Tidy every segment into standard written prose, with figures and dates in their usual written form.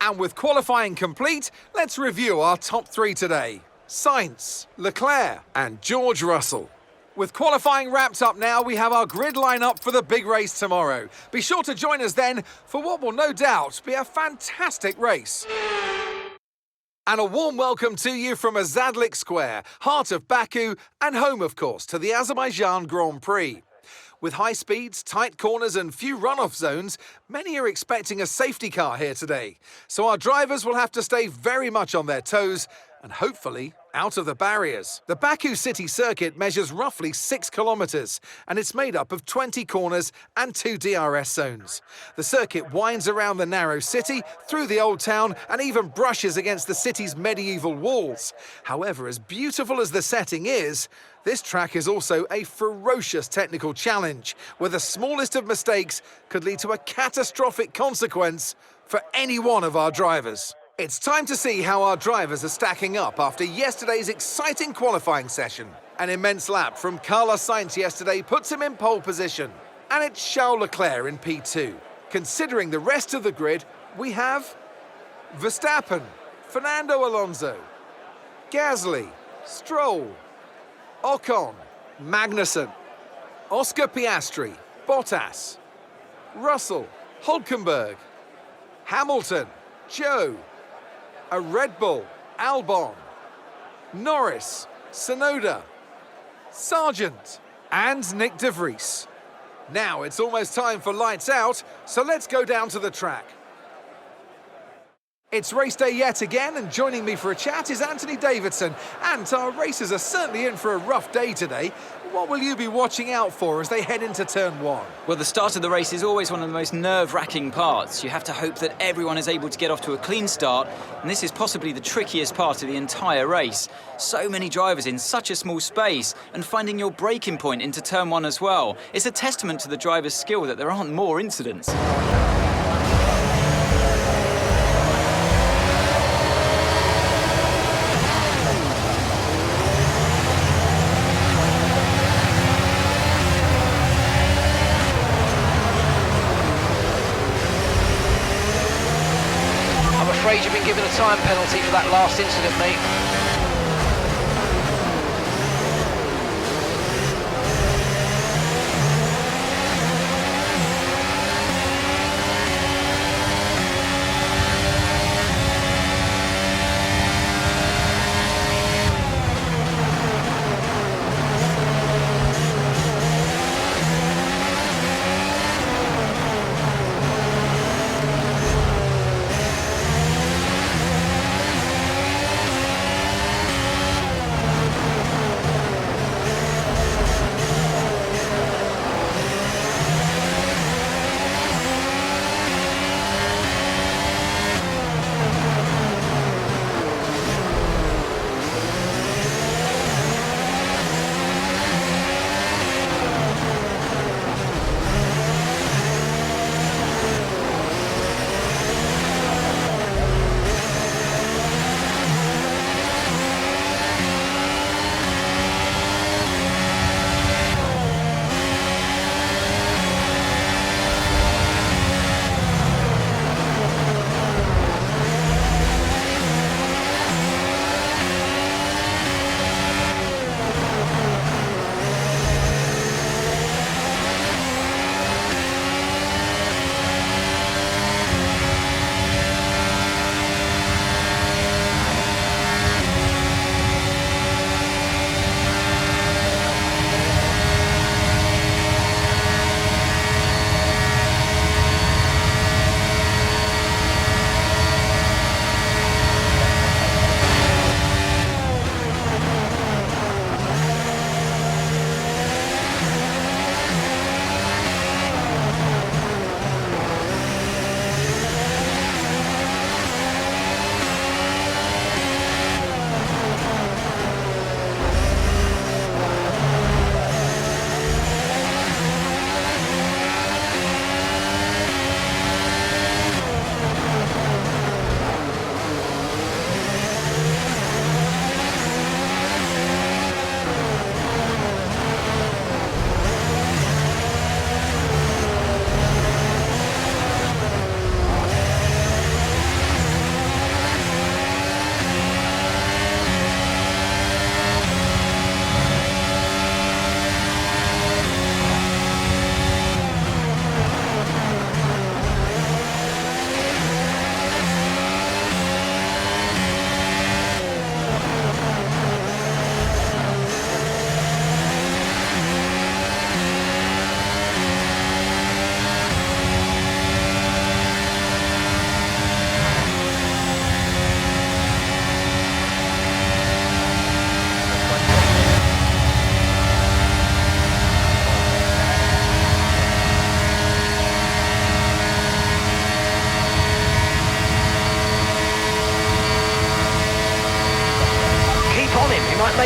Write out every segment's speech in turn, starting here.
And with qualifying complete, let's review our top three today. Sainz, Leclerc and George Russell. With qualifying wrapped up now, we have our grid lineup for the big race tomorrow. Be sure to join us then for what will no doubt be a fantastic race. And a warm welcome to you from Azadlik Square, heart of Baku and home, of course, to the Azerbaijan Grand Prix. With high speeds, tight corners and few runoff zones, many are expecting a safety car here today. So our drivers will have to stay very much on their toes and hopefully out of the barriers. The Baku city circuit measures roughly 6 kilometers and it's made up of 20 corners and 2 DRS zones. The circuit winds around the narrow city, through the old town and even brushes against the city's medieval walls. However, as beautiful as the setting is, this track is also a ferocious technical challenge, where the smallest of mistakes could lead to a catastrophic consequence for any one of our drivers. It's time to see how our drivers are stacking up after yesterday's exciting qualifying session. An immense lap from Carlos Sainz yesterday puts him in pole position, and it's Charles Leclerc in P2. Considering the rest of the grid, we have Verstappen, Fernando Alonso, Gasly, Stroll, Ocon, Magnussen, Oscar Piastri, Bottas, Russell, Hülkenberg, Hamilton, Joe, a Red Bull, Albon, Norris, Tsunoda, Sargent, and Nick de Vries. Now it's almost time for lights out, so let's go down to the track. It's race day yet again, and joining me for a chat is Anthony Davidson. And our racers are certainly in for a rough day today. What will you be watching out for as they head into turn one? Well, the start of the race is always one of the most nerve-wracking parts. You have to hope that everyone is able to get off to a clean start, and this is possibly the trickiest part of the entire race. So many drivers in such a small space, and finding your braking point into turn one as well. It's a testament to the driver's skill that there aren't more incidents. I'm afraid you've been given a time penalty for that last incident, mate.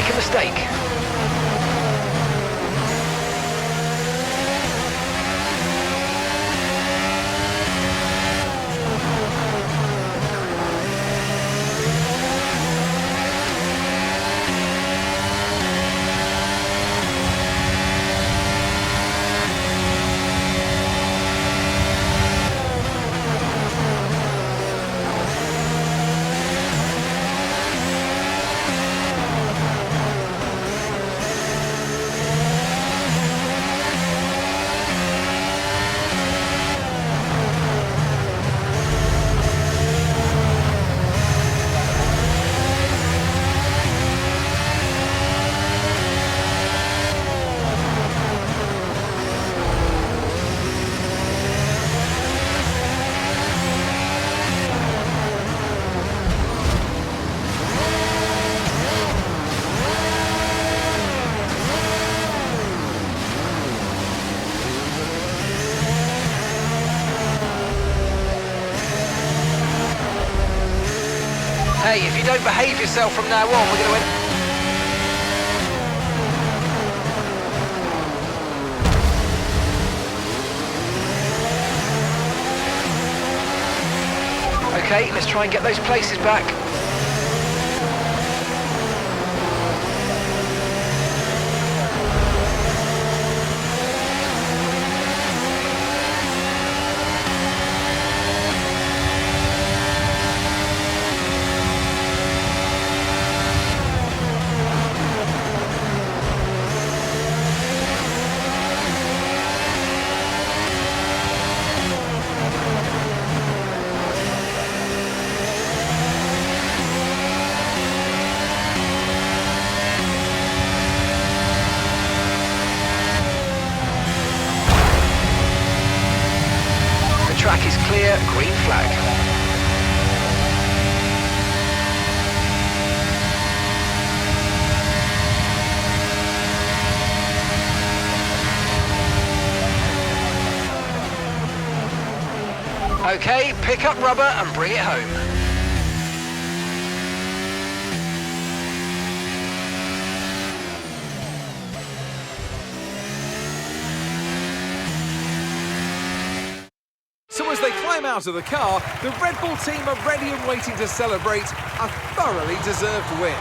make a mistake. Hey, if you don't behave yourself from now on, we're going to win. Okay, let's try and get those places back. Track is clear, green flag. Okay, pick up rubber and bring it home. So as they climb out of the car, the Red Bull team are ready and waiting to celebrate a thoroughly deserved win.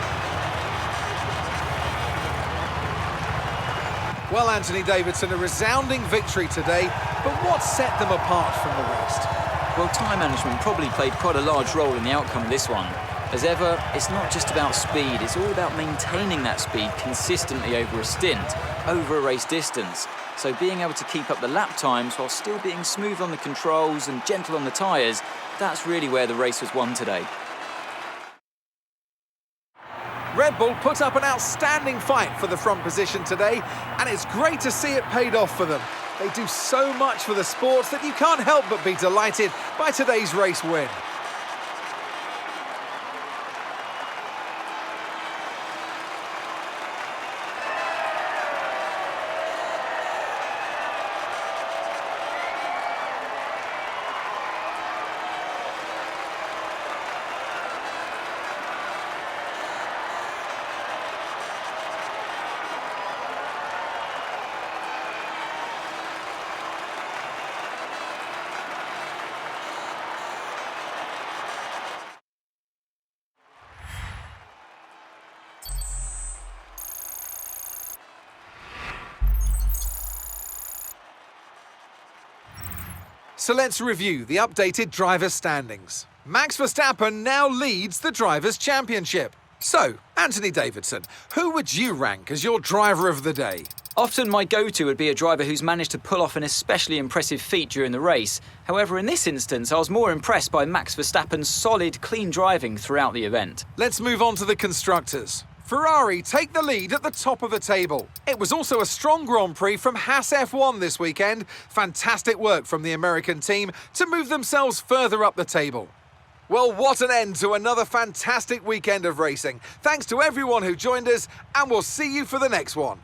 Well, Anthony Davidson, a resounding victory today, but what set them apart from the rest? Well, time management probably played quite a large role in the outcome of this one. As ever, it's not just about speed, it's all about maintaining that speed consistently over a stint, over a race distance. So being able to keep up the lap times while still being smooth on the controls and gentle on the tyres, that's really where the race was won today. Red Bull put up an outstanding fight for the front position today, and it's great to see it paid off for them. They do so much for the sports that you can't help but be delighted by today's race win. So let's review the updated driver standings. Max Verstappen now leads the Drivers' Championship. So, Anthony Davidson, who would you rank as your driver of the day? Often my go-to would be a driver who's managed to pull off an especially impressive feat during the race. However, in this instance, I was more impressed by Max Verstappen's solid, clean driving throughout the event. Let's move on to the constructors. Ferrari take the lead at the top of the table. It was also a strong Grand Prix from Haas F1 this weekend. Fantastic work from the American team to move themselves further up the table. Well, what an end to another fantastic weekend of racing. Thanks to everyone who joined us, and we'll see you for the next one.